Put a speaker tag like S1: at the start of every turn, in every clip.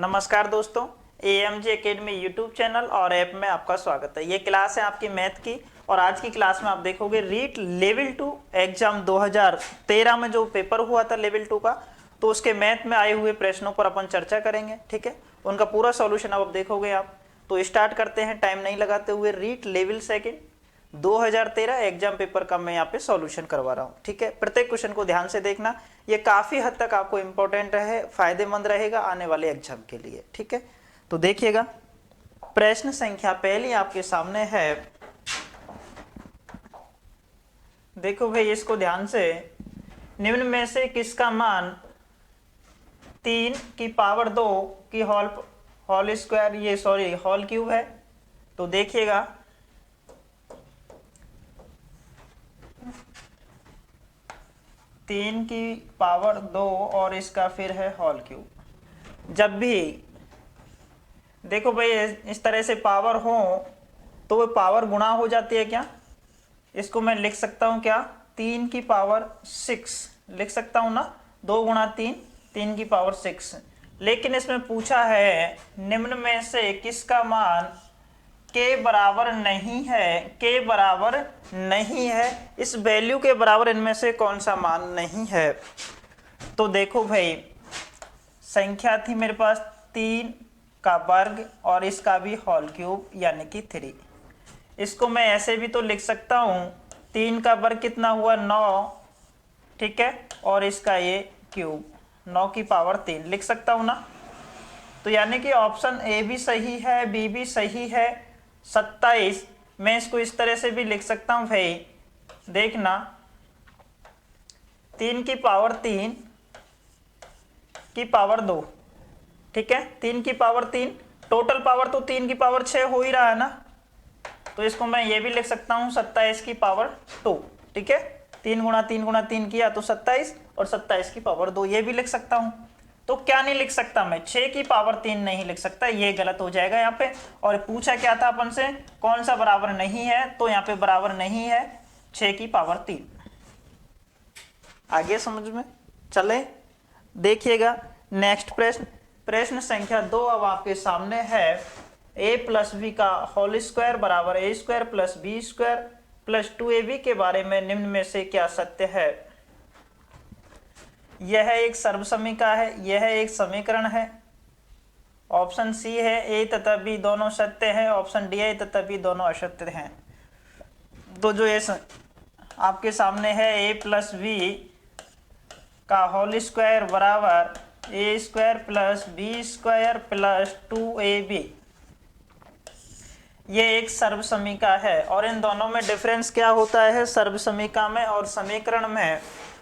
S1: नमस्कार दोस्तों, AMG academy YouTube channel और ऐप में आपका स्वागत है। ये क्लास है आपकी मैथ की और आज की क्लास में आप देखोगे रीट लेवल 2 एग्जाम 2013 में जो पेपर हुआ था लेवल 2 का, तो उसके मैथ में आए हुए प्रश्नों पर अपन चर्चा करेंगे। ठीक है, उनका पूरा सॉल्यूशन अब देखोगे आप। तो स्टार्ट करते हैं टाइम नहीं लगाते हुए। REET level second 2013 exam paper का मैं यहाँ पे सॉल्यूशन करवा रहा हूँ। ठीक है, प्रत्येक क्वेश्चन को ध्यान से देखना, ये काफी हद तक आपको इंपॉर्टेंट है, फायदेमंद रहेगा आने वाले एग्जाम के लिए। ठीक है, तो देखिएगा प्रश्न संख्या पहली आपके सामने है। देखो भाई, इसको ध्यान से, निम्न में से किसका मान 3 की पावर 2 की होल स्क्वायर होल क्यूब है। तो देखिएगा, तीन की पावर 2 और इसका फिर है होल क्यूब। जब भी देखो भाई इस तरह से पावर हो तो वो पावर गुणा हो जाती है क्या। इसको मैं लिख सकता हूं क्या, 3 की पावर 6 लिख सकता हूं ना, 2 गुणा 3, 3 की पावर 6। लेकिन इसमें पूछा है निम्न में से किसका मान के बराबर नहीं है, के बराबर नहीं है, इस वैल्यू के बराबर इनमें से कौन सा मान नहीं है। तो देखो भाई, संख्या थी मेरे पास 3 का वर्ग और इसका भी होल क्यूब यानी कि 3। इसको मैं ऐसे भी तो लिख सकता हूं, 3 का वर्ग कितना हुआ 9, ठीक है, और इसका ये क्यूब 9 की पावर 3 लिख सकता हूं ना। तो यानी कि ऑप्शन ए भी सही है, बी भी सही है। 27 मैं इसको इस तरह से भी लिख सकता हूं भाई, देखना 3 की पावर 3 की पावर 2, ठीक है, 3 की पावर 3, टोटल पावर तो 3 की पावर 6 हो ही रहा है ना। तो इसको मैं ये भी लिख सकता हूं 27 की पावर 2, ठीक है, 3 गुणा 3 गुणा 3 किया तो 27 और 27 की पावर 2 ये भी लिख सकता हूं। तो क्या नहीं लिख सकता मैं, 6 की पावर 3 नहीं लिख सकता, ये गलत हो जाएगा यहाँ पे। और पूछा क्या था अपन से, कौन सा बराबर नहीं है, तो यहाँ पे बराबर नहीं है 6 की पावर 3। आगे समझ में चले, देखिएगा नेक्स्ट प्रश्न, प्रश्न संख्या 2 अब आपके सामने है। a प्लस बी का होल स्क्वायर बराबर a square plus B square plus 2ab के बारे में निम्न में से क्या सत्य है। यह एक सर्वसमीका है, यह एक समीकरण है। ऑप्शन सी है ए तथा बी दोनों सत्य हैं, ऑप्शन डी है ए तथा बी दोनों असत्य हैं। तो जो ये आपके सामने है ए प्लस बी का होल स्क्वायर बराबर A square plus B square plus 2ab, ये एक सर्वसमीका है। और इन दोनों में डिफरेंस क्या होता है सर्वसमीका में और समीकरण में,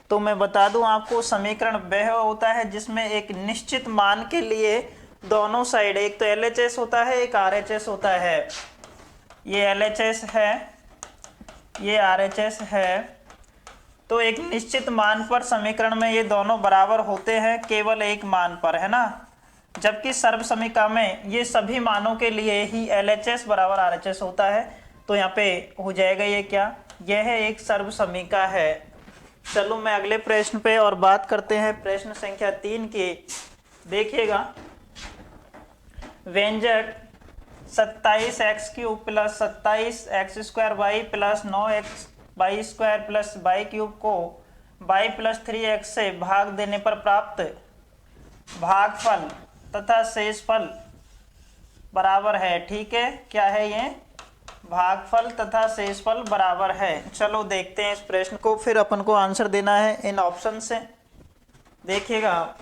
S1: तो मैं बता दूं आपको, समीकरण वह होता है जिसमें एक निश्चित मान के लिए दोनों साइड, एक तो LHS होता है, एक RHS होता है। ये LHS है, ये RHS है। तो एक निश्चित मान पर समीकरण में ये दोनों बराबर होते हैं केवल एक मान पर, है ना। जबकि सर्वसमीका में ये सभी मानों के लिए ही LHS बराबर RHS होता है। तो यहाँ पे हो जाएगा ये क्या, यह एक सर्वसमीका है। चलो मैं अगले प्रश्न पे और बात करते हैं, प्रश्न संख्या 3 की। देखिएगा, व्यंजक 27x³ plus 27x square y plus 9x y square plus y cube को y प्लस 3x से भाग देने पर प्राप्त भागफल तथा शेषफल बराबर है। ठीक है, क्या है ये, भागफल तथा शेषफल बराबर है। चलो देखते हैं इस प्रश्न को, फिर अपन को आंसर देना है इन ऑप्शन से। देखिएगा,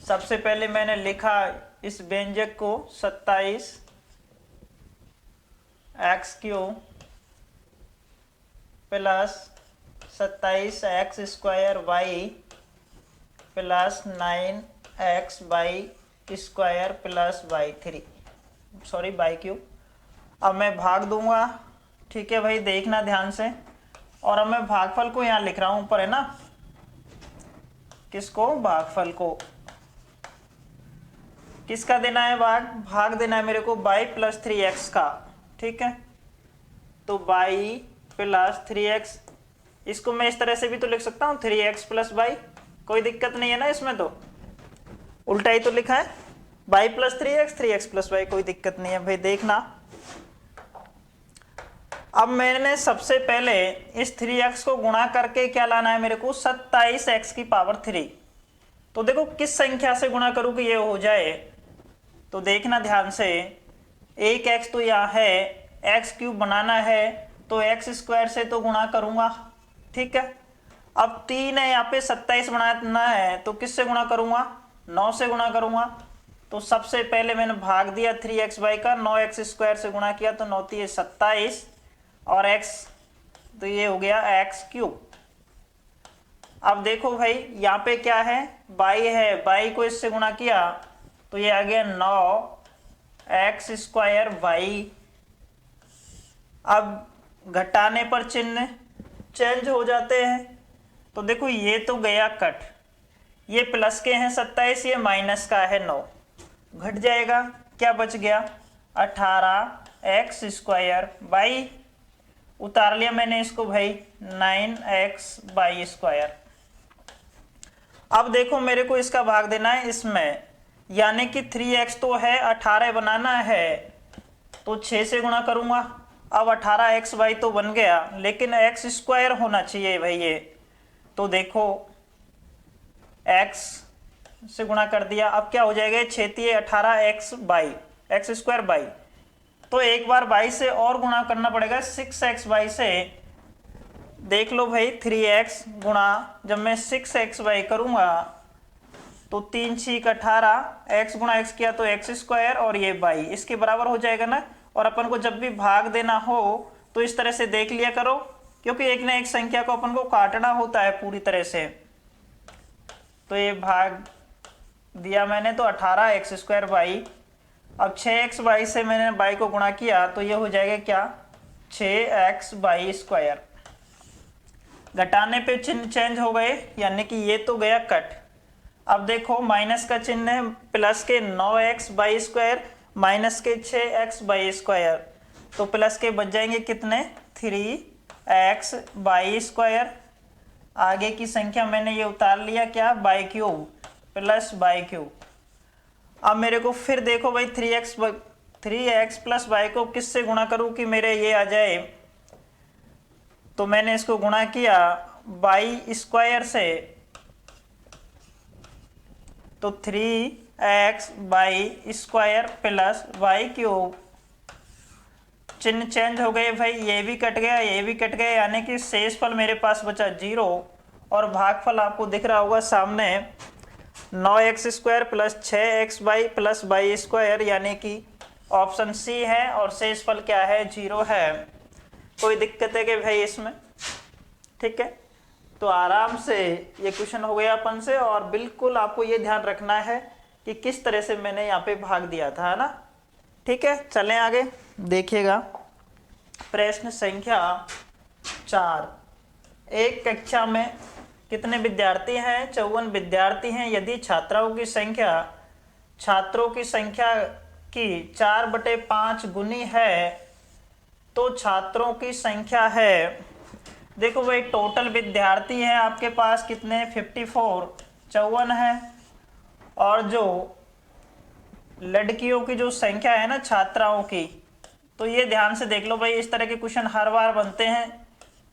S1: सबसे पहले मैंने लिखा इस व्यंजक को 27x³ plus 27x square y plus 9x y square plus y cube. अब मैं भाग दूंगा, ठीक है भाई, देखना ध्यान से। और अब मैं भागफल को यहाँ लिख रहा हूं ऊपर, है ना, किसको, भागफल को। किसका देना है भाग देना है मेरे को y प्लस 3x का, ठीक है। तो y प्लस 3x, इसको मैं इस तरह से भी तो लिख सकता हूँ 3x प्लस y, कोई दिक्कत नहीं है ना इसमें। तो उल्टा ही तो लिखा है, y प्लस 3x 3x प्लस वाई, कोई दिक्कत नहीं है भाई। देखना, अब मैंने सबसे पहले इस 3x को गुणा करके क्या लाना है मेरे को, 27x की पावर 3। तो देखो किस संख्या से गुणा करूं कि ये हो जाए, तो देखना ध्यान से, एक x तो यहाँ है, एक्स क्यूब बनाना है तो एक्स स्क्वायर से तो गुणा करूंगा, ठीक है। अब 3 है यहाँ पे, 27 बनाना है तो किससे गुणा करूंगा, 9 से गुणा करूंगा। तो सबसे पहले मैंने भाग दिया 3x का, 9x स्क्वायर से गुणा किया तो 9 3 27 और x, तो ये हो गया एक्स क्यूब। अब देखो भाई यहाँ पे क्या है, बाई है, बाई को इससे गुणा किया तो ये आ गया 9x स्क्वायर वाई। अब घटाने पर चिन्ह चेंज हो जाते हैं, तो देखो ये तो गया कट, ये प्लस के हैं 27, ये माइनस का है 9, घट जाएगा, क्या बच गया 18x स्क्वायर बाई, उतार लिया मैंने इसको भाई 9x बाई स्क्वायर। अब देखो मेरे को इसका भाग देना है इसमें, यानी कि 3x तो है, 18 बनाना है तो 6 से गुणा करूंगा। अब 18x बाई तो बन गया, लेकिन x स्क्वायर होना चाहिए भाई ये, तो देखो x से गुणा कर दिया, अब क्या हो जाएगा, 6 18x by x square by, तो एक बार बाई से और गुणा करना पड़ेगा 6x बाई से। देख लो भाई 3x गुणा, जब मैं 6x बाई करूंगा तो 3 6 18, x गुणा x किया तो x स्क्वायर और ये बाई, इसके बराबर हो जाएगा ना। और अपन को जब भी भाग देना हो तो इस तरह से देख लिया करो, क्योंकि एक ना एक संख्या को अपन को काटना होता है पूरी तरह से। तो ये भाग दिया मैंने तो 18x स्क्वायर बाई, अब 6x बाई से मैंने बाई को गुणा किया तो ये हो जाएगा क्या, 6x बाई स्क्वायर। घटाने पे चिन्ह चेंज हो गए, यानी कि ये तो गया कट। अब देखो माइनस का चिन्ह है, प्लस के 9x बाई स्क्वायर माइनस के 6x बाई स्क्वायर, तो प्लस के बच जाएंगे कितने, 3x बाई स्क्वायर। आगे की संख्या मैंने ये उतार लिया क्या, by cube plus by cube. अब मेरे को फिर देखो भाई 3x प्लस बाई को किससे गुणा करूं कि मेरे ये आ जाए, तो मैंने इसको गुणा किया बाई स्क्वायर से, तो 3x by square plus by cube. चिन्ह चेंज हो गए भाई, ये भी कट गया, ये भी कट गया, यानी कि शेषफल मेरे पास बचा 0 और भागफल आपको दिख रहा होगा सामने, 9x square plus 6x by plus by square, यानी कि ऑप्शन सी है, और शेषफल क्या है, 0 है। कोई दिक्कत है कि भाई इसमें, ठीक है। तो आराम से ये क्वेश्चन हो गया अपन से, और बिल्कुल आपको ये ध्यान रखना है कि किस तरह से मैंने यहाँ पे भाग दिया था, है ना। ठीक है, चलें आगे, देखिएगा प्रश्न संख्या 4। एक कक्षा में कितने विद्यार्थी हैं, 54 विद्यार्थी हैं। यदि छात्रों की संख्या की 4/5 गुनी है तो छात्रों की संख्या है, देखो भाई टोटल विद्यार्थी हैं आपके पास कितने, 54, 54 है, और जो लड़कियों की जो संख्या है ना छात्राओं की, तो ये ध्यान से देख लो भाई, इस तरह के क्वेश्चन हर बार बनते हैं,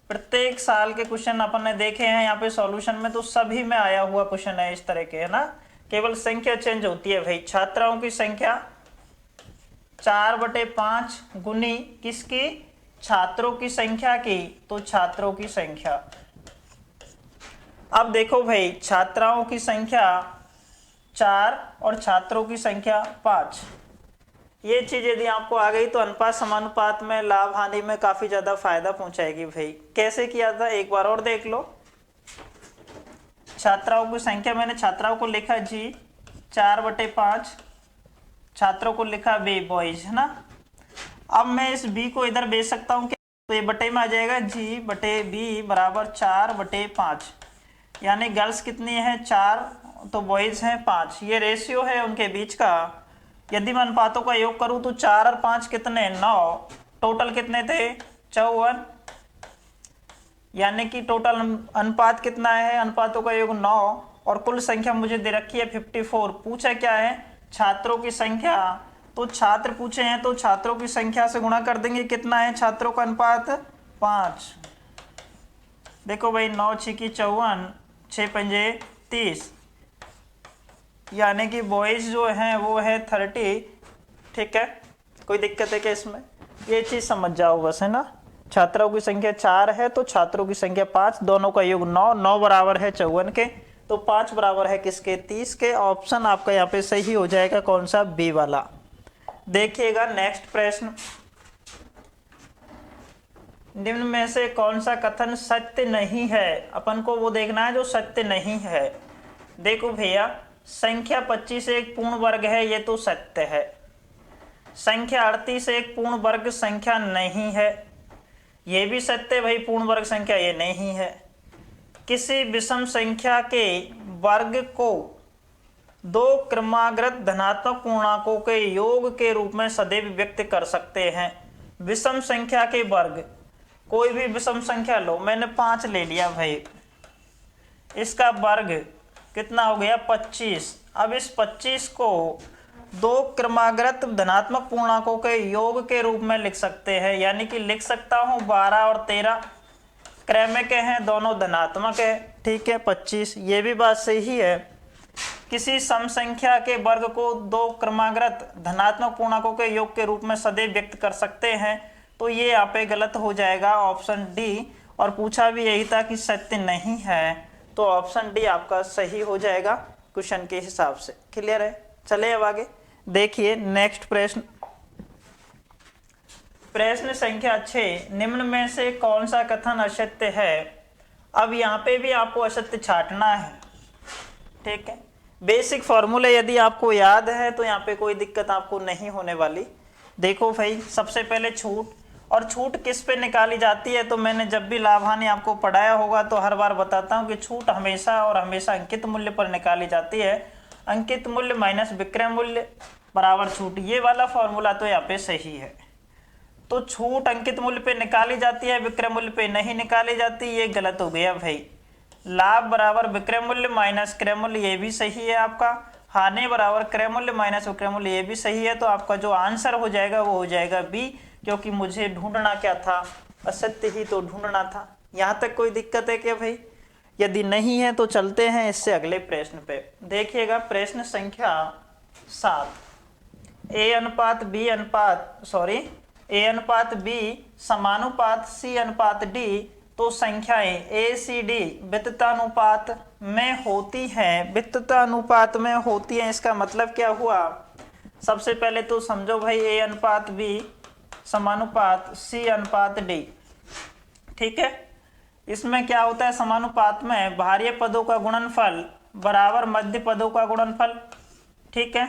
S1: प्रत्येक साल के क्वेश्चन अपन ने देखे हैं यहाँ पे सॉल्यूशन में, तो सभी में आया हुआ क्वेश्चन है इस तरह के, है ना। केवल संख्या चेंज होती है भाई। छात्राओं की संख्या 4/5 गुनी किसकी, छात्रों की संख्या की, तो छात्रों की संख्या। अब देखो भाई छात्राओं की संख्या 4 और छात्रों की संख्या 5, ये चीज यदि आपको आ गई तो अनुपात समानुपात में लाभ हानि में काफी ज्यादा फायदा पहुंचाएगी भाई। कैसे किया था एक बार और देख लो। छात्राओं की संख्या, मैंने छात्राओं को लिखा जी 4/5, छात्रों को लिखा बी बॉयज, है ना। अब मैं इस बी को इधर भेज सकता हूँ, तो ये बटे में आ जाएगा जी बटे बी बराबर 4/5, यानी गर्ल्स कितनी है 4 तो बॉयज हैं 5, ये रेशियो है उनके बीच का। यदि मैं अनुपातों का योग करूं तो 4 और 5 कितने, 9, टोटल कितने थे 54, यानी कि टोटल अनुपात कितना है, अनुपातों का योग 9, और कुल संख्या मुझे दे रखी है 54। पूछा क्या है, छात्रों की संख्या। तो छात्र पूछे हैं तो छात्रों की संख्या से गुणा कर देंगे। कितना है छात्रों का अनुपात, 5। देखो भाई 9 छिकी 54, 6 पंजे 30, यानी कि बॉयज जो हैं वो है 30। ठीक है, कोई दिक्कत है क्या इसमें? ये चीज समझ जाओ बस, है ना। छात्रों की संख्या 4 है तो छात्रों की संख्या 5, दोनों का योग 9, 9 बराबर है 54 के, तो 5 बराबर है किसके, 30 के। ऑप्शन आपका यहाँ पे सही हो जाएगा, कौन सा, बी वाला। देखिएगा नेक्स्ट प्रश्न, निम्न में से कौन सा कथन सत्य नहीं है। अपन को वो देखना है जो सत्य नहीं है। देखो भैया, संख्या 25 एक पूर्ण वर्ग है, ये तो सत्य है। संख्या 38 एक पूर्ण वर्ग संख्या नहीं है, ये भी सत्य भाई, पूर्ण वर्ग संख्या ये नहीं है। किसी विषम संख्या के वर्ग को दो क्रमागत धनात्मक पूर्णांकों के योग के रूप में सदैव व्यक्त कर सकते हैं। विषम संख्या के वर्ग, कोई भी विषम संख्या लो, मैंने 5 ले लिया भाई, इसका वर्ग कितना हो गया, 25। अब इस 25 को दो क्रमागत धनात्मक पूर्णांकों के योग के रूप में लिख सकते हैं, यानी कि लिख सकता हूं 12 और 13 क्रमिक हैं, दोनों धनात्मक है। ठीक है, 25, ये भी बात सही है। किसी सम संख्या के वर्ग को दो क्रमागत धनात्मक पूर्णांकों के योग के रूप में सदैव व्यक्त कर सकते हैं, तो ये यहाँ पे गलत हो जाएगा, ऑप्शन डी। और पूछा भी यही था कि सत्य नहीं है, तो ऑप्शन डी आपका सही हो जाएगा क्वेश्चन के हिसाब से। क्लियर है? चले अब आगे देखिए नेक्स्ट प्रश्न, प्रश्न संख्या 6, निम्न में से कौन सा कथन असत्य है। अब यहाँ पे भी आपको असत्य छांटना है। ठीक है, बेसिक फॉर्मूले यदि आपको याद है तो यहाँ पे कोई दिक्कत आपको नहीं होने वाली। देखो भाई, सबसे पहले छूट, और छूट किस पे निकाली जाती है, तो मैंने जब भी लाभ हानि आपको पढ़ाया होगा तो हर बार बताता हूँ कि छूट हमेशा और हमेशा अंकित मूल्य पर निकाली जाती है। अंकित मूल्य माइनस विक्रय मूल्य बराबर छूट, ये वाला फॉर्मूला तो यहाँ पे सही है। तो छूट अंकित मूल्य पे निकाली जाती है, विक्रय मूल्य पे नहीं निकाली जाती, ये गलत हो गया भाई। लाभ बराबर विक्रय मूल्य माइनस क्रय मूल्य, ये भी सही है आपका। हानि बराबर क्रय मूल्य माइनस विक्रय मूल्य, ये भी सही है। तो आपका जो आंसर हो जाएगा वो हो जाएगा बी, क्योंकि मुझे ढूंढना क्या था, असत्य ही तो ढूंढना था। यहाँ तक कोई दिक्कत है क्या भाई? यदि नहीं है तो चलते हैं इससे अगले प्रश्न पे। देखिएगा प्रश्न संख्या 7, ए अनुपात बी समानुपात सी अनुपात डी, तो संख्याएं ए सी डी वित्ततानुपात में होती हैं। वित्ततानुपात में होती हैं, इसका मतलब क्या हुआ? सबसे पहले तो समझो भाई, ए अनुपात बी समानुपात सी अनुपात डी। ठीक है, इसमें क्या होता है, समानुपात में बाह्य पदों का गुणनफल बराबर मध्य पदों का गुणनफल। ठीक है,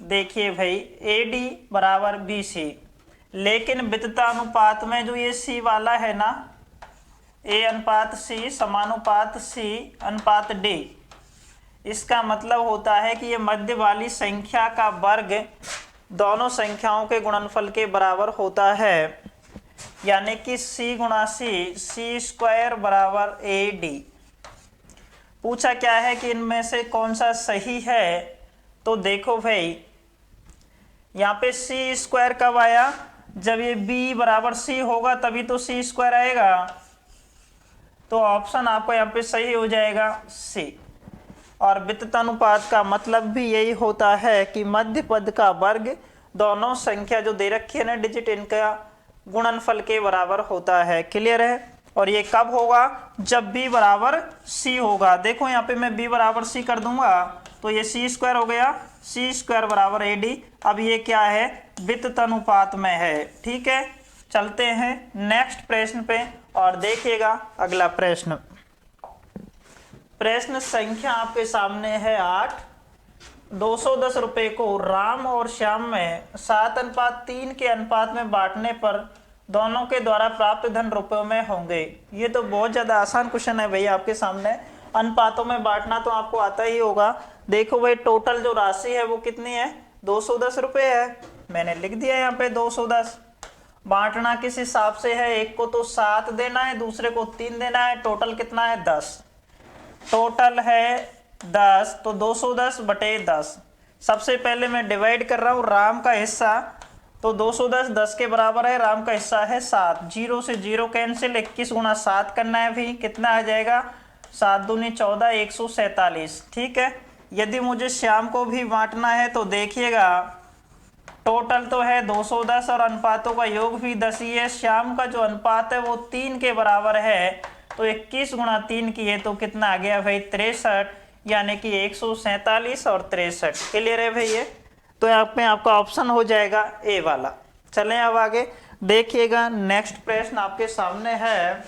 S1: देखिए भाई, ए डी बराबर बी सी, लेकिन वित्ततानुपात में जो ये सी वाला है ना, ए अनुपात सी समानुपात सी अनुपात डी, इसका मतलब होता है कि ये मध्य वाली संख्या का वर्ग दोनों संख्याओं के गुणनफल के बराबर होता है, यानी कि c गुणा सी स्क्वायर बराबर ए डी। पूछा क्या है कि इनमें से कौन सा सही है, तो देखो भाई, यहाँ पे सी स्क्वायर कब आया, जब ये b बराबर c होगा तभी तो c स्क्वायर आएगा। तो ऑप्शन आपको यहाँ पे सही हो जाएगा c। और वित्ततानुपात का मतलब भी यही होता है कि मध्य पद का वर्ग दोनों संख्या जो दे रखी है ना डिजिट, इनका गुणनफल के बराबर होता है। क्लियर है? और ये कब होगा, जब b बराबर c होगा। देखो यहाँ पे मैं b बराबर c कर दूंगा तो ये c स्क्वायर हो गया, c स्क्वायर बराबर ए डी। अब ये क्या है, वित्ततानुपात में है। ठीक है, चलते हैं नेक्स्ट प्रश्न पे और देखिएगा अगला प्रश्न। प्रश्न संख्या आपके सामने है 8, 210 रुपए को राम और श्याम में 7:3 के अनुपात में बांटने पर दोनों के द्वारा प्राप्त धन रुपयों में होंगे। ये तो बहुत ज्यादा आसान क्वेश्चन है भाई आपके सामने। अनुपातों में बांटना तो आपको आता ही होगा। देखो भाई, टोटल जो राशि है वो कितनी है, 210 रुपए है। मैंने लिख दिया यहाँ पे 210। बांटना किस हिसाब से है, एक को तो 7 देना है, दूसरे को 3 देना है, टोटल कितना है 10। टोटल है 10, तो 210 बटे 10। सबसे पहले मैं डिवाइड कर रहा हूँ राम का हिस्सा, तो 210 10 के बराबर है, राम का हिस्सा है 7, 0 से 0 कैंसिल, 21 गुणा 7 करना है भी, कितना आ जाएगा 7 दूनी 14, 147। ठीक है, यदि मुझे श्याम को भी बांटना है तो देखिएगा टोटल तो है 210 और अनुपातों का योग भी 10 ही है। श्याम का जो अनुपात है वो 3 के बराबर है, तो 21 गुणा 3 की है तो कितना आ गया भाई 63, यानी कि 147 और 63। क्लियर है भाई ये? तो यहाँ पे आपका ऑप्शन हो जाएगा ए वाला। चलें अब आगे देखिएगा, नेक्स्ट प्रश्न आपके सामने है,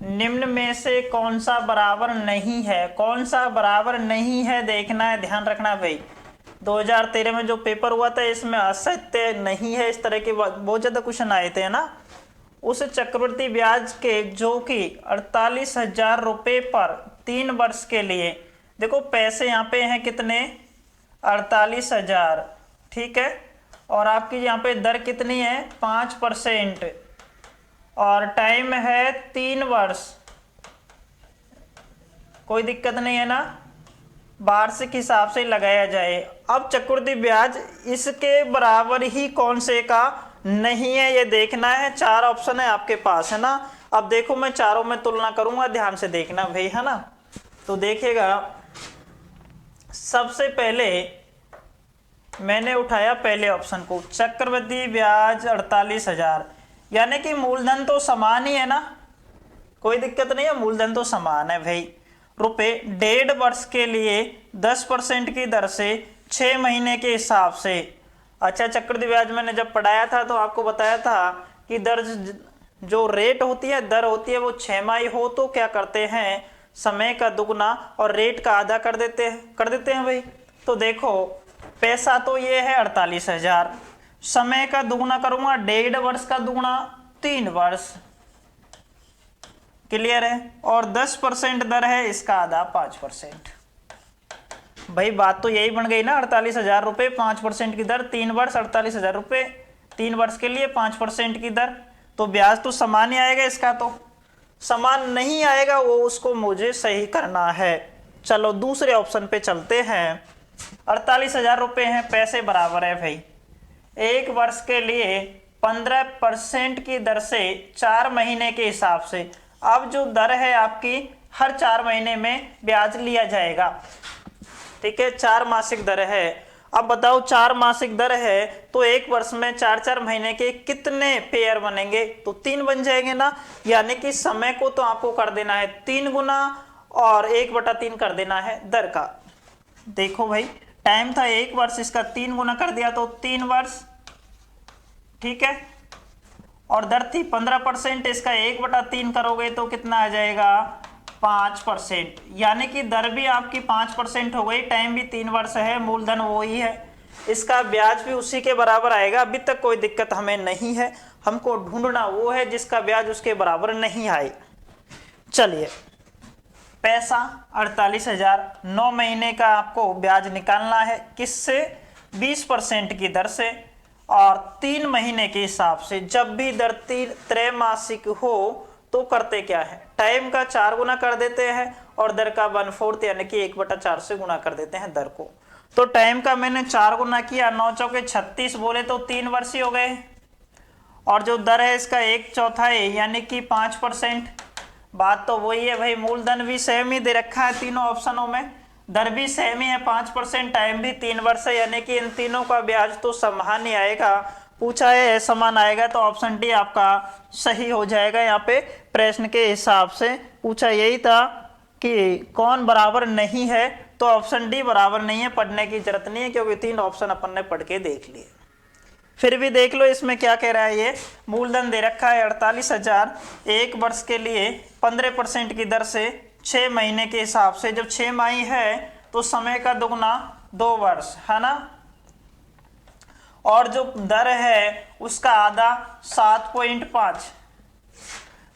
S1: निम्न में से कौन सा बराबर नहीं है? कौन सा बराबर नहीं है देखना है, ध्यान रखना भाई। 2013 में जो पेपर हुआ था इसमें असत्य नहीं है, इस तरह के बहुत ज्यादा क्वेश्चन आए थे ना। उस चक्रवृद्धि ब्याज के जो कि 48,000 रुपये पर 3 वर्ष के लिए, देखो पैसे यहाँ पे हैं कितने 48,000, ठीक है, और आपकी यहाँ पे दर कितनी है 5%, और टाइम है 3 वर्ष, कोई दिक्कत नहीं है ना, वार्षिक हिसाब से लगाया जाए। अब चक्रवृद्धि ब्याज इसके बराबर ही कौन से का नहीं है ये देखना है। 4 ऑप्शन है आपके पास, है ना। अब देखो मैं चारों में तुलना करूंगा, ध्यान से देखना भाई, है ना। तो देखिएगा सबसे पहले मैंने उठाया पहले ऑप्शन को, चक्रवृद्धि ब्याज 48,000, यानी कि मूलधन तो समान ही है ना, कोई दिक्कत नहीं है, मूलधन तो समान है भाई। रुपए 1.5 वर्ष के लिए 10% की दर से 6 महीने के हिसाब से। अच्छा, चक्रवृद्धि ब्याज मैंने जब पढ़ाया था तो आपको बताया था कि दर जो रेट होती है, दर होती है, वो 6 माही हो तो क्या करते हैं, समय का दुगना और रेट का आधा कर देते हैं भाई। तो देखो पैसा तो ये है 48,000, समय का दुगना करूंगा 1.5 वर्ष का दुगना 3 वर्ष, क्लियर है, और 10% दर है, इसका आधा 5%। भाई बात तो यही बन गई ना, 48,000 रुपये 5% की दर, 3 वर्ष 48,000 रुपये, 3 वर्ष के लिए 5% की दर, तो ब्याज तो समान ही आएगा। इसका तो समान नहीं आएगा, वो उसको मुझे सही करना है। चलो दूसरे ऑप्शन पे चलते हैं। 48,000 रुपये हैं, पैसे बराबर है भाई 1 वर्ष के लिए 15% की दर से 4 महीने के हिसाब से। अब जो दर है आपकी हर 4 महीने में ब्याज लिया जाएगा, ठीक है, 4 मासिक दर है। अब बताओ 4 मासिक दर है तो 1 वर्ष में 4-4 महीने के कितने पेयर बनेंगे, तो 3 बन जाएंगे ना, यानी कि समय को तो आपको कर देना है 3 गुना और 1/3 कर देना है दर का। देखो भाई टाइम था 1 वर्ष, इसका 3 गुना कर दिया तो 3 वर्ष, ठीक है, और दर थी 15%, इसका 1/3 करोगे तो कितना आ जाएगा 5%, यानी कि दर भी आपकी 5% हो गई, टाइम भी 3 वर्ष है, मूलधन वो ही है, इसका ब्याज भी उसी के बराबर आएगा। अभी तक कोई दिक्कत हमें नहीं है, हमको ढूंढना वो है जिसका ब्याज उसके बराबर नहीं आए। चलिए पैसा 48,000, 9 महीने का आपको ब्याज निकालना है, किससे 20% की दर से और 3 महीने के हिसाब से। जब भी दर त्रैमासिक हो तो करते क्या है, टाइम का 4 गुना कर देते हैं और दर का 1/4 यानी कि 1/4 से गुना कर देते हैं दर को। तो टाइम का मैंने 4 गुना किया, 9 चौके 36 बोले तो 3 वर्ष ही हो गए, और जो दर है इसका 1/4 यानी कि 5%। बात तो वही है भाई, मूलधन भी सेम ही दे रखा है तीनों ऑप्शनों में, दर भी सेम ही है 5%, टाइम भी 3 वर्ष है, यानी कि इन तीनों का ब्याज तो समान ही आएगा। पूछा है समान आएगा तो ऑप्शन डी आपका सही हो जाएगा। यहाँ पे प्रश्न के हिसाब से पूछा यही था कि कौन बराबर नहीं है, तो ऑप्शन डी बराबर नहीं है, पढ़ने की जरूरत नहीं है क्योंकि 3 ऑप्शन अपन ने पढ़ के देख लिए। फिर भी देख लो इसमें क्या कह रहा है, ये मूलधन दे रखा है 48,000, 1 वर्ष के लिए 15% की दर से 6 महीने के हिसाब से। जब 6 माही है तो समय का दुगना 2 वर्ष, है ना, और जो दर है उसका आधा 7.5,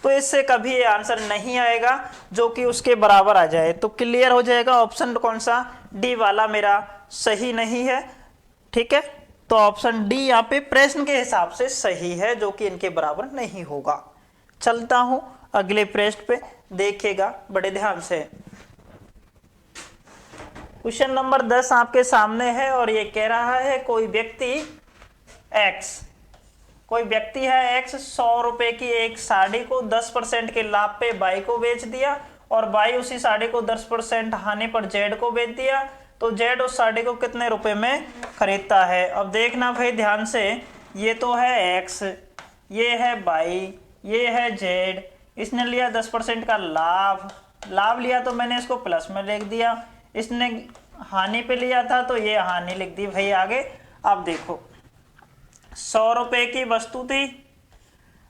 S1: तो इससे कभी ये आंसर नहीं आएगा जो कि उसके बराबर आ जाए। तो क्लियर हो जाएगा, ऑप्शन कौन सा, डी वाला मेरा सही नहीं है, ठीक है। तो ऑप्शन डी यहाँ पे प्रश्न के हिसाब से सही है, जो कि इनके बराबर नहीं होगा। चलता हूं अगले प्रश्न पे, देखिएगा बड़े ध्यान से। क्वेश्चन नंबर 10 आपके सामने है और ये कह रहा है कोई व्यक्ति है एक्स 100 रुपए की एक साड़ी को 10% के लाभ पे बाई को बेच दिया और बाई उसी साड़ी को 10% हानि पर जेड को बेच दिया, तो जेड उस साड़ी को कितने रुपए में खरीदता है। अब देखना भाई ध्यान से, ये तो है एक्स, ये है बाई, ये है जेड, इसने लिया 10% का लाभ लिया तो मैंने इसको प्लस में लिख दिया, इसने हानि पे लिया था तो ये हानि लिख दी भाई आगे। अब देखो 100 रुपए की वस्तु थी,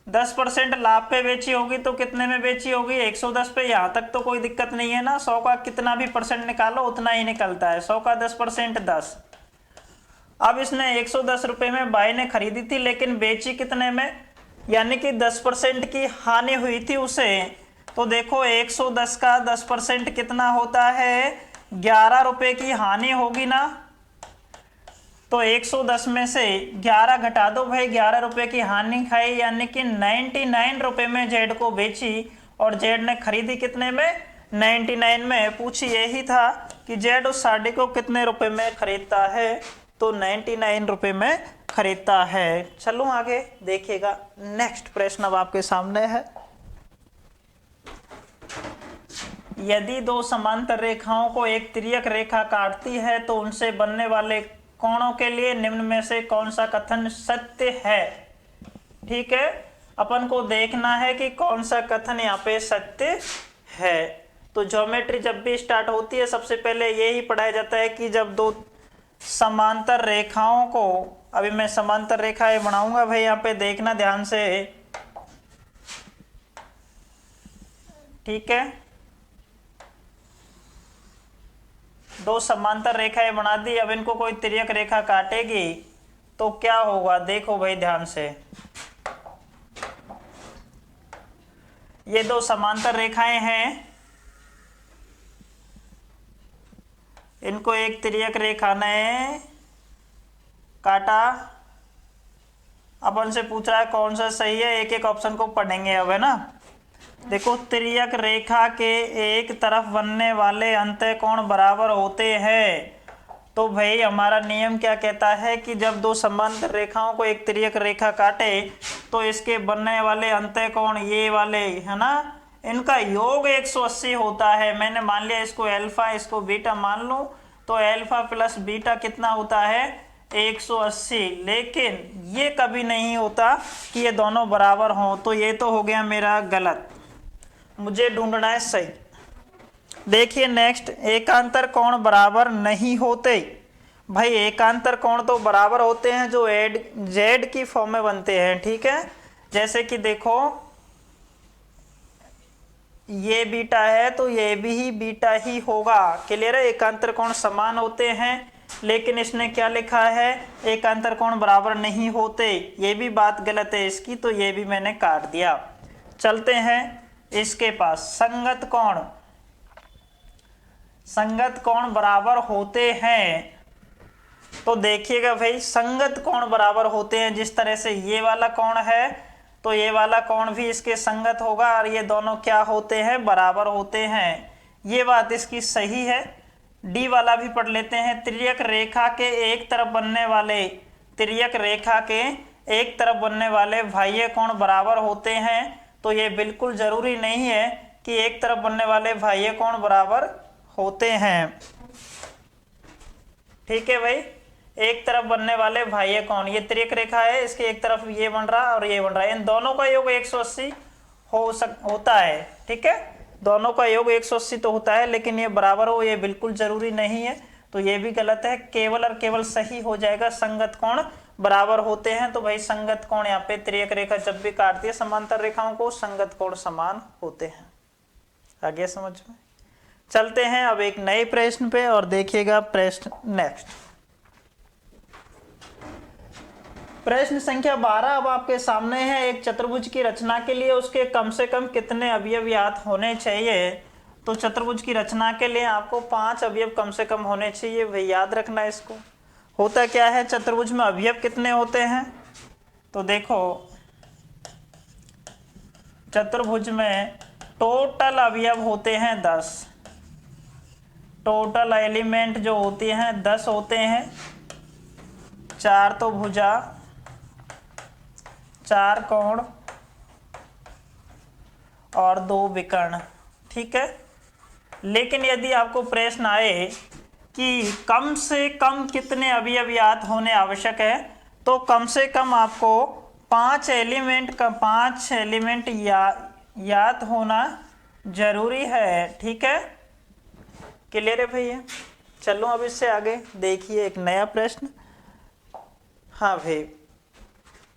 S1: 10% लाभ पे बेची होगी तो कितने में बेची होगी, 110 पे। यहां तक तो कोई दिक्कत नहीं है ना, 100 का कितना भी परसेंट निकालो उतना ही निकलता है, 100 का 10% 10। अब इसने 110 रुपए में बाई ने खरीदी थी लेकिन बेची कितने में, यानी कि 10% की हानि हुई थी उसे। तो देखो 110 का 10% कितना होता है, 11 रुपए की हानि होगी ना, तो 110 में से 11 घटा दो भाई, 11 रुपए की हानि खाई, यानी कि 99 रुपए में जेड को बेची और जेड ने खरीदी कितने में, 99 में। पूछी यही था कि जेड उस साड़ी को कितने रुपए में खरीदता है, तो 99 रुपए में खरीदता है। चलो आगे देखिएगा, नेक्स्ट प्रश्न अब आपके सामने है। यदि दो समांतर रेखाओं को एक तिर्यक रेखा काटती है तो उनसे बनने वाले कोणों के लिए निम्न में से कौन सा कथन सत्य है। ठीक है, अपन को देखना है कि कौन सा कथन यहाँ पे सत्य है। तो ज्योमेट्री जब भी स्टार्ट होती है सबसे पहले यही पढ़ाया जाता है कि जब दो समांतर रेखाओं को, अभी मैं समांतर रेखाएं बनाऊंगा भाई, यहाँ पे देखना ध्यान से। ठीक है, दो समांतर रेखाएं बना दी, अब इनको कोई तिर्यक रेखा काटेगी तो क्या होगा, देखो भाई ध्यान से। ये दो समांतर रेखाएं हैं, इनको एक तिर्यक रेखा ने काटा। अपन से पूछ रहा है कौन सा सही है, एक एक ऑप्शन को पढ़ेंगे अब, है ना। देखो तिर्यक रेखा के एक तरफ बनने वाले अंतःकोण बराबर होते हैं। तो भाई हमारा नियम क्या कहता है कि जब दो समांतर रेखाओं को एक तिर्यक रेखा काटे तो इसके बनने वाले अंतःकोण ये वाले, है ना, इनका योग 180 होता है। मैंने मान लिया इसको अल्फा इसको बीटा मान लूं, तो अल्फा प्लस बीटा कितना होता है, 180। लेकिन ये कभी नहीं होता कि ये दोनों बराबर हों, तो ये तो हो गया मेरा गलत, मुझे ढूंढना है सही। देखिए नेक्स्ट, एकांतर कोण बराबर नहीं होते। भाई एकांतर कोण तो बराबर होते हैं जो जेड की फॉर्म में बनते हैं। ठीक है, जैसे कि देखो ये बीटा है तो ये भी बीटा ही होगा। क्लियर है, एकांतर कोण समान होते हैं, लेकिन इसने क्या लिखा है, एकांतर कोण बराबर नहीं होते, ये भी बात गलत है इसकी, तो ये भी मैंने काट दिया। चलते हैं इसके पास, संगत कोण बराबर होते हैं। तो देखिएगा भाई, संगत कोण बराबर होते हैं, जिस तरह से ये वाला कोण है तो ये वाला कोण भी इसके संगत होगा और ये दोनों क्या होते हैं, बराबर होते हैं। ये बात इसकी सही है। डी वाला भी पढ़ लेते हैं, तिर्यक रेखा के एक तरफ बनने वाले बाह्य कोण बराबर होते हैं। तो ये बिल्कुल जरूरी नहीं है कि एक तरफ बनने वाले बाह्य कोण बराबर होते हैं। ठीक है भाई, एक तरफ बनने वाले बाह्य कोण, ये तिर्यक रेखा है, इसके एक तरफ ये बन रहा और ये बन रहा है, इन दोनों का योग 180 होता है। ठीक है, दोनों का योग 180 तो होता है, लेकिन ये बराबर हो ये बिल्कुल जरूरी नहीं है, तो ये भी गलत है। केवल और केवल सही हो जाएगा संगत कोण बराबर होते हैं। तो भाई संगत कोण, यहाँ पे तिर्यक रेखा जब भी काटती है समांतर रेखाओं को, संगत कोण समान होते हैं। आगे समझ में। चलते हैं अब एक नए प्रश्न पे और देखिएगा प्रश्न नेक्स्ट। प्रश्न संख्या 12 अब आपके सामने है। एक चतुर्भुज की रचना के लिए उसके कम से कम कितने अवयव ज्ञात होने चाहिए। तो चतुर्भुज की रचना के लिए आपको 5 अवयव कम से कम होने चाहिए, भाई याद रखना इसको। होता क्या है, चतुर्भुज में अवयव कितने होते हैं, तो देखो चतुर्भुज में टोटल अवयव होते हैं 10, टोटल एलिमेंट जो होते हैं 10 होते हैं। 4 तो भुजा, 4 कोण और 2 विकर्ण, ठीक है। लेकिन यदि आपको प्रश्न आए कि कम से कम कितने अवयव ज्ञात होने आवश्यक है, तो कम से कम आपको 5 एलिमेंट ज्ञात होना जरूरी है, ठीक है। क्लियर है भैया? चलो अब इससे आगे देखिए एक नया प्रश्न। हाँ भाई,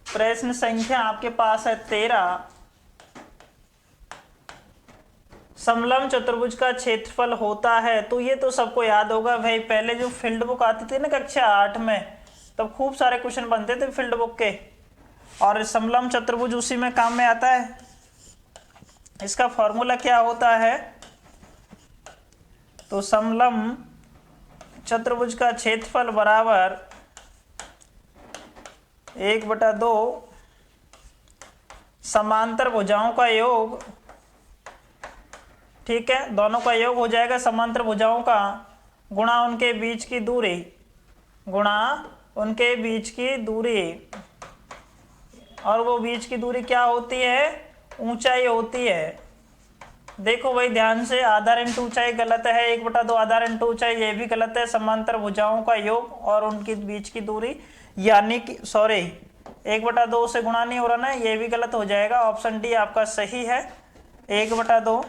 S1: प्रश्न संख्या आपके पास है 13। समलंब चतुर्भुज का क्षेत्रफल होता है, तो ये तो सबको याद होगा भाई, पहले जो फील्ड बुक आती थी ना कक्षा 8 में, तब खूब सारे क्वेश्चन बनते थे फील्ड बुक के, और समलंब चतुर्भुज उसी में काम में आता है। इसका फॉर्मूला क्या होता है? तो समलंब चतुर्भुज का क्षेत्रफल बराबर 1/2 समांतर भुजाओं का योग, ठीक है, दोनों का योग हो जाएगा समांतर भुजाओं का, गुणा उनके बीच की दूरी, गुणा उनके बीच की दूरी, और वो बीच की दूरी क्या होती है? ऊंचाई होती है। देखो भाई ध्यान से, आधार इंटू ऊंचाई गलत है, 1/2 आधार इंटू ऊंचाई ये भी गलत है, समांतर भुजाओं का योग और उनके बीच की दूरी, यानी कि सॉरी 1/2 से गुणा नहीं हो रहा ना, ये भी गलत हो जाएगा। ऑप्शन डी आपका सही है, 1/2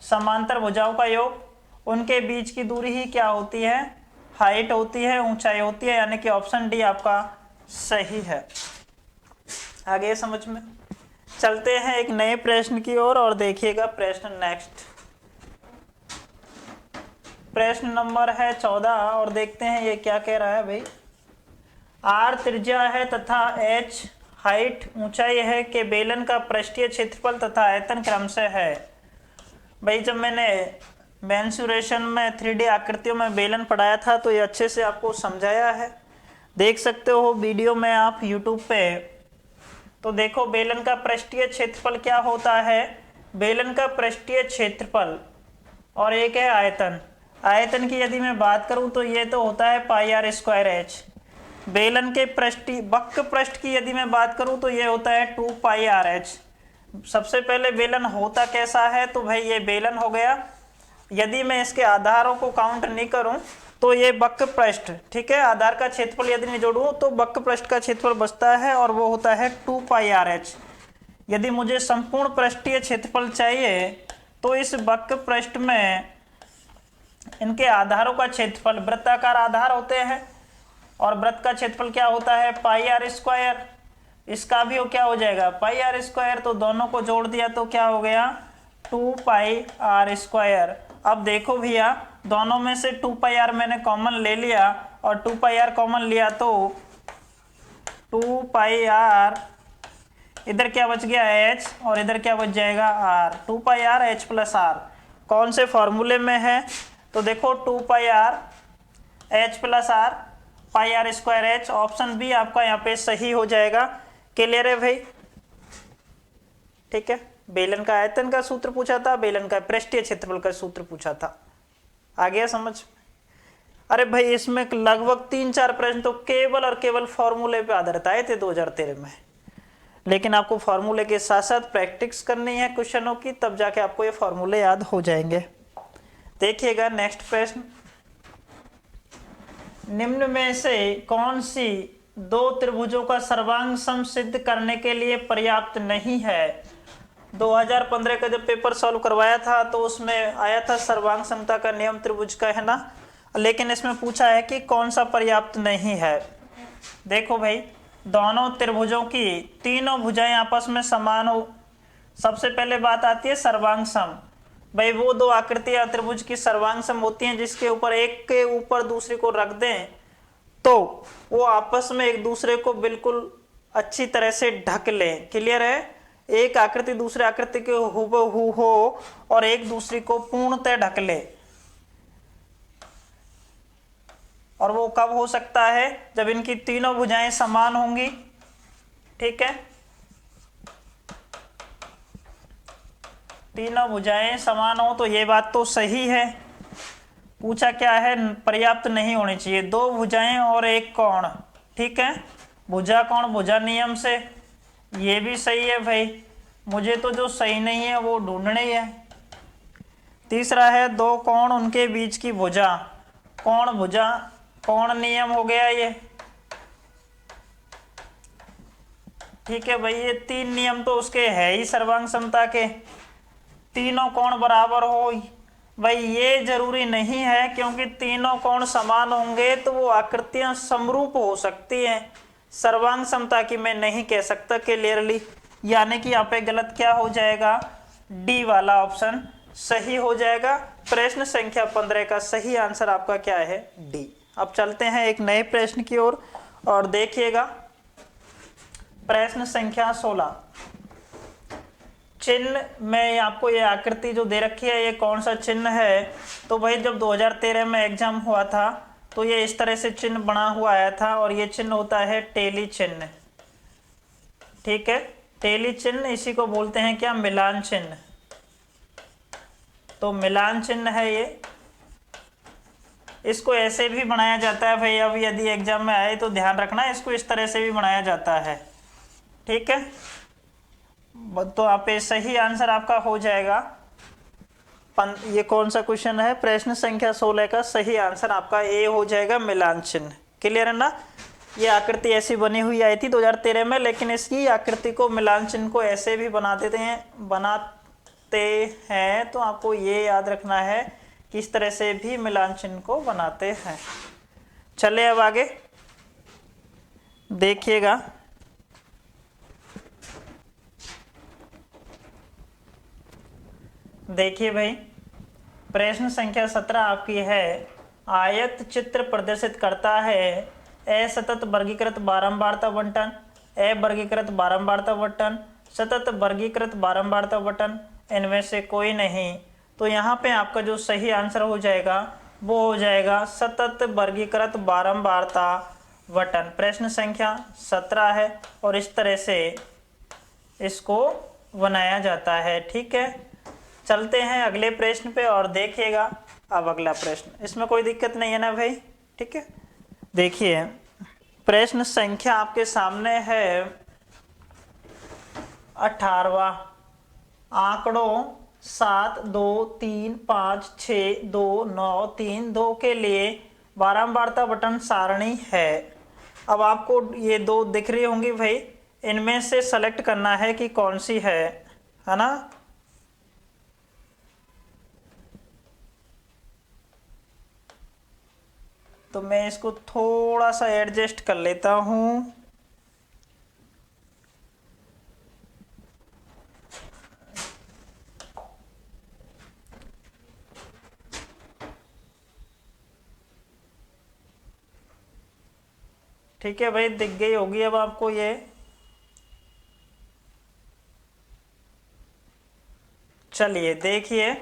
S1: समांतर भुजाओं का योग, उनके बीच की दूरी ही क्या होती है? हाइट होती है, ऊंचाई होती है, यानी कि ऑप्शन डी आपका सही है। आगे समझ में? चलते हैं एक नए प्रश्न की ओर और देखिएगा प्रश्न नेक्स्ट। प्रश्न नंबर है 14 और देखते हैं ये क्या कह रहा है भाई। आर त्रिज्या है तथा एच हाइट ऊंचाई है के बेलन का पृष्ठीय क्षेत्रफल तथा आयतन क्रमशः है। भाई जब मैंने मेंसुरेशन में 3D आकृतियों में बेलन पढ़ाया था तो ये अच्छे से आपको समझाया है, देख सकते हो वीडियो में आप YouTube पे। तो देखो बेलन का पृष्ठीय क्षेत्रफल क्या होता है? बेलन का पृष्ठीय क्षेत्रफल और एक है आयतन। आयतन की यदि मैं बात करूं तो ये तो होता है πr²h। बेलन के पृष्ठीय वक्र पृष्ठ की यदि मैं बात करूं तो ये होता है 2πrh। सबसे पहले बेलन होता कैसा है? तो भाई ये बेलन हो गया, यदि मैं इसके आधारों को काउंट नहीं करूं तो ये वक्र पृष्ठ, ठीक है, आधार का क्षेत्रफल यदि नहीं जोड़ूं तो वक्र पृष्ठ का क्षेत्रफल बचता है और वो होता है 2πrh। यदि मुझे संपूर्ण पृष्ठीय क्षेत्रफल चाहिए तो इस वक्र पृष्ठ में इनके आधारों का क्षेत्रफल, वृत्ताकार आधार होते हैं और वृत्त का क्षेत्रफल क्या होता है? πr²। इसका भी क्या हो जाएगा? πr²। तो दोनों को जोड़ दिया तो क्या हो गया? 2πr²। अब देखो भैया दोनों में से 2πr मैंने कॉमन ले लिया और 2πr कॉमन लिया तो 2πr, इधर क्या बच गया? h, और इधर क्या बच जाएगा? r। 2πr h plus r कौन से फॉर्मूले में है? तो देखो 2πr h plus r πr²h, option b आपका यहाँ पे सही हो जाएगा। क्लियर है भाई? ठीक है, बेलन का आयतन का सूत्र पूछा था, बेलन का पृष्ठीय क्षेत्रफल का सूत्र पूछा था। आ गया समझ? अरे भाई इसमें लगभग 3-4 प्रश्न तो केवल और केवल फॉर्मूले पे आधारित आए थे 2013 में, लेकिन आपको फॉर्मूले के साथ साथ प्रैक्टिस करनी है क्वेश्चनों की, तब जाके आपको ये फॉर्मूले याद हो जाएंगे। देखिएगा नेक्स्ट प्रश्न। निम्न में से कौन सी दो त्रिभुजों का सर्वांग सम सिद्ध करने के लिए पर्याप्त नहीं है? 2015 का जब पेपर सॉल्व करवाया था तो उसमें आया था सर्वांग समता का नियम त्रिभुज का, है ना, लेकिन इसमें पूछा है कि कौन सा पर्याप्त नहीं है। देखो भाई दोनों त्रिभुजों की तीनों भुजाएं आपस में समान हो। सबसे पहले बात आती है सर्वांग सम। भाई वो दो आकृतियां त्रिभुज की सर्वांग सम होती हैं जिसके ऊपर एक के ऊपर दूसरे को रख दें तो वो आपस में एक दूसरे को बिल्कुल अच्छी तरह से ढक लें। क्लियर है? एक आकृति दूसरे आकृति के हूबहू हो और एक दूसरे को पूर्णतः ढक ले। और वो कब हो सकता है? जब इनकी तीनों भुजाएं समान होंगी। ठीक है, तीनों भुजाएं समान हो तो ये बात तो सही है। पूछा क्या है, पर्याप्त नहीं होनी चाहिए, दो भुजाएं और एक कोण, ठीक है, भुजा कोण भुजा नियम से, ये भी सही है भाई। मुझे तो जो सही नहीं है वो ढूंढना ही है। तीसरा है दो कोण उनके बीच की भुजा, कोण भुजा कोण नियम हो गया ये, ठीक है भाई। ये तीन नियम तो उसके है ही सर्वांग समता के, तीनों कोण बराबर हो भाई, ये जरूरी नहीं है क्योंकि तीनों कोण समान होंगे तो वो आकृतियां समरूप हो सकती हैं, सर्वांग समता की मैं नहीं कह सकता क्लियरली। यानी कि यहाँ पे गलत क्या हो जाएगा, डी वाला ऑप्शन सही हो जाएगा। प्रश्न संख्या 15 का सही आंसर आपका क्या है, डी। अब चलते हैं एक नए प्रश्न की ओर और देखिएगा प्रश्न संख्या 16। चिन्ह में आपको ये आकृति जो दे रखी है ये कौन सा चिन्ह है, तो भाई जब 2013 में एग्जाम हुआ था तो ये इस तरह से चिन्ह बना हुआ आया था और ये चिन्ह होता है टेली चिन्ह, ठीक है। टेली चिन्ह इसी को बोलते हैं क्या, मिलान चिन्ह। तो मिलान चिन्ह है ये, इसको ऐसे भी बनाया जाता है भाई, अब यदि एग्जाम में आए तो ध्यान रखना, इसको इस तरह से भी बनाया जाता है, ठीक है। तो आप सही आंसर आपका हो जाएगा। ये कौन सा क्वेश्चन है, प्रश्न संख्या 16 का सही आंसर आपका ए हो जाएगा, मिलान चिन्ह। क्लियर है ना। ये आकृति ऐसी बनी हुई आई थी 2013 में, लेकिन इसकी आकृति को मिलान चिन्ह को ऐसे भी बनाते हैं तो आपको ये याद रखना है कि इस तरह से भी मिलान चिन्ह को बनाते हैं। चले अब आगे देखिएगा, देखिए भाई प्रश्न संख्या 17 आपकी है, आयत चित्र प्रदर्शित करता है असतत वर्गीकृत बारंबारता बंटन, अवर्गीकृत बारंबारता बंटन, सतत वर्गीकृत बारंबारता बंटन, इनमें से कोई नहीं। तो यहाँ पे आपका जो सही आंसर हो जाएगा वो हो जाएगा सतत वर्गीकृत बारंबारता बंटन। प्रश्न संख्या 17 है और इस तरह से इसको बनाया जाता है, ठीक है। चलते हैं अगले प्रश्न पे और देखिएगा अब अगला प्रश्न, इसमें कोई दिक्कत नहीं है ना भाई, ठीक है। देखिए प्रश्न संख्या आपके सामने है 18वां, आंकड़ों 7, 2, 3, 5, 6, 2, 9, 3, 2 के लिए बारंबारता बटन सारणी है। अब आपको ये दो दिख रही होंगी भाई, इनमें से सेलेक्ट करना है कि कौन सी है ना। तो मैं इसको थोड़ा सा एडजस्ट कर लेता हूं। ठीक है भाई, दिख गई होगी अब आपको ये। चलिए देखिए,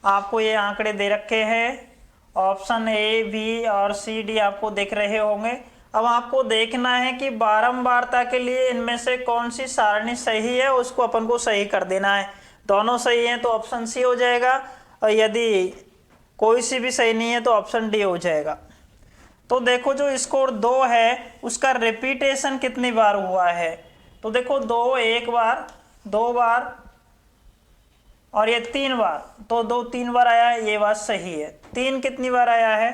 S1: आपको ये आंकड़े दे रखे हैं, ऑप्शन ए, बी और सी, डी आपको दिख रहे होंगे। अब आपको देखना है कि बारंबारता के लिए इनमें से कौन सी सारणी सही है, उसको अपन को सही कर देना है। दोनों सही हैं तो ऑप्शन सी हो जाएगा, और यदि कोई सी भी सही नहीं है तो ऑप्शन डी हो जाएगा। तो देखो जो स्कोर 2 है उसका रिपीटेशन कितनी बार हुआ है, तो देखो 2 एक बार, 2 बार और ये 3 बार, तो 2 3 बार आया है, ये बात सही है। 3 कितनी बार आया है,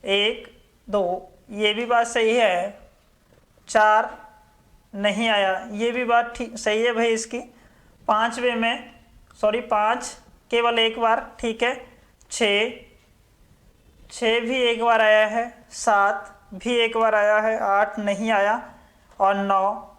S1: 1 2, ये भी बात सही है। 4 नहीं आया, ये भी बात ठीक सही है भाई इसकी। 5वें में 5 केवल एक बार, ठीक है। 6 भी एक बार आया है, 7 भी एक बार आया है, 8 नहीं आया और 9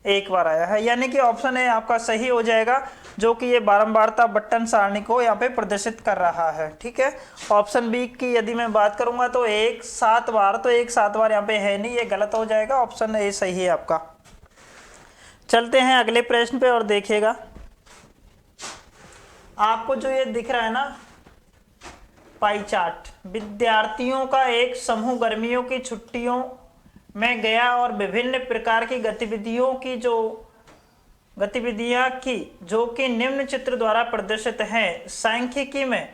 S1: एक बार आया है। यानी कि ऑप्शन ए आपका सही हो जाएगा, जो कि ये बारंबारता बटन सारणी को यहाँ पे प्रदर्शित कर रहा है, ठीक है। ऑप्शन बी की यदि मैं बात करूंगा तो 1 7 बार, तो 1 7 बार यहाँ पे है नहीं, ये गलत हो जाएगा, ऑप्शन ए सही है आपका। चलते हैं अगले प्रश्न पे और देखिएगा, आपको जो ये दिख रहा है ना पाई चार्ट, विद्यार्थियों का एक समूह गर्मियों की छुट्टियों में गया और विभिन्न प्रकार की गतिविधियों की जो गतिविधियां की जो कि निम्न चित्र द्वारा प्रदर्शित हैं सांख्यिकी में।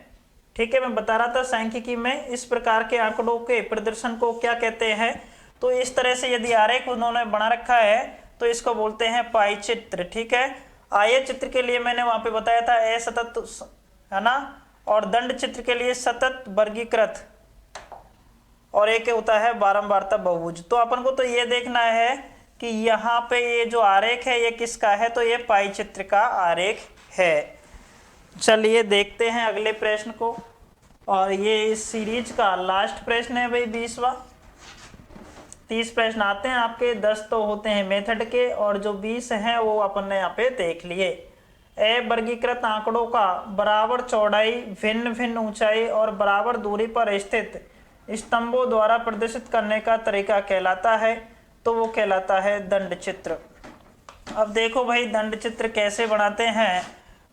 S1: ठीक है, मैं बता रहा था सांख्यिकी में इस प्रकार के आंकड़ों के प्रदर्शन को क्या कहते हैं। तो इस तरह से यदि आरेख उन्होंने बना रखा है तो इसको बोलते हैं पाई चित्र। ठीक है, आय चित्र के लिए मैंने वहां पे बताया था असतत, है ना, और दंड चित्र के लिए सतत वर्गीकृत, और एक होता है बारंबारता बहुभुज। तो अपन को तो ये देखना है कि यहाँ पे ये जो आरेख है ये किसका है, तो ये पाई चित्र का आरेख है। चलिए देखते हैं अगले प्रश्न को, और ये इस सीरीज का लास्ट प्रश्न है भाई 20वां। 30 प्रश्न आते हैं आपके, 10 तो होते हैं मेथड के, और जो 20 हैं वो अपन ने यहाँ पे देख लिए। वर्गीकृत आंकड़ों का बराबर चौड़ाई, भिन्न भिन्न ऊंचाई और बराबर दूरी पर स्थित स्तंभों द्वारा प्रदर्शित करने का तरीका कहलाता है, तो वो कहलाता है दंड चित्र। अब देखो भाई दंड चित्र कैसे बनाते हैं,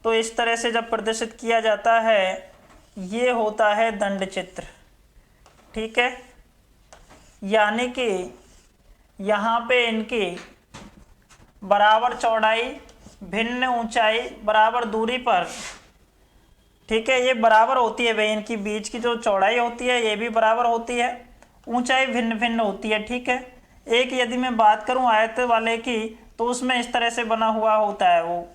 S1: तो इस तरह से जब प्रदर्शित किया जाता है ये होता है दंड चित्र। ठीक है, यानी कि यहाँ पे इनकी बराबर चौड़ाई, भिन्न ऊंचाई, बराबर दूरी पर, ठीक है, ये बराबर होती है भाई, इनकी बीच की जो चौड़ाई होती है ये भी बराबर होती है, ऊंचाई भिन्न भिन्न होती है। ठीक है, एक यदि मैं बात करूं आयत वाले की तो उसमें इस तरह से बना हुआ होता है, वो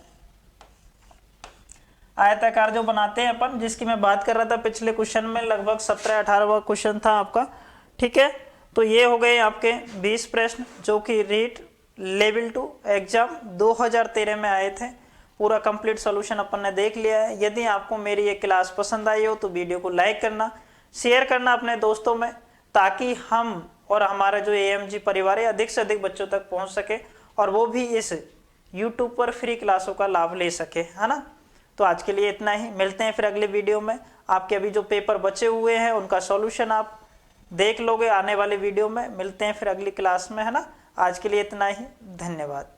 S1: आयताकार जो बनाते हैं अपन, जिसकी मैं बात कर रहा था पिछले क्वेश्चन में, लगभग 17-18वां क्वेश्चन था आपका। ठीक है, तो ये हो गए आपके 20 प्रश्न जो कि रीट लेवल 2 एग्जाम 2013 में आए थे। पूरा कंप्लीट सॉल्यूशन अपन ने देख लिया है। यदि आपको मेरी ये क्लास पसंद आई हो तो वीडियो को लाइक करना, शेयर करना अपने दोस्तों में, ताकि हम और हमारा जो AMG परिवार है अधिक से अधिक बच्चों तक पहुंच सके, और वो भी इस YouTube पर फ्री क्लासों का लाभ ले सके, है ना। तो आज के लिए इतना ही, मिलते हैं फिर अगले वीडियो में। आपके अभी जो पेपर बचे हुए हैं उनका सॉल्यूशन आप देख लोगे आने वाले वीडियो में। मिलते हैं फिर अगली क्लास में, है ना। आज के लिए इतना ही, धन्यवाद।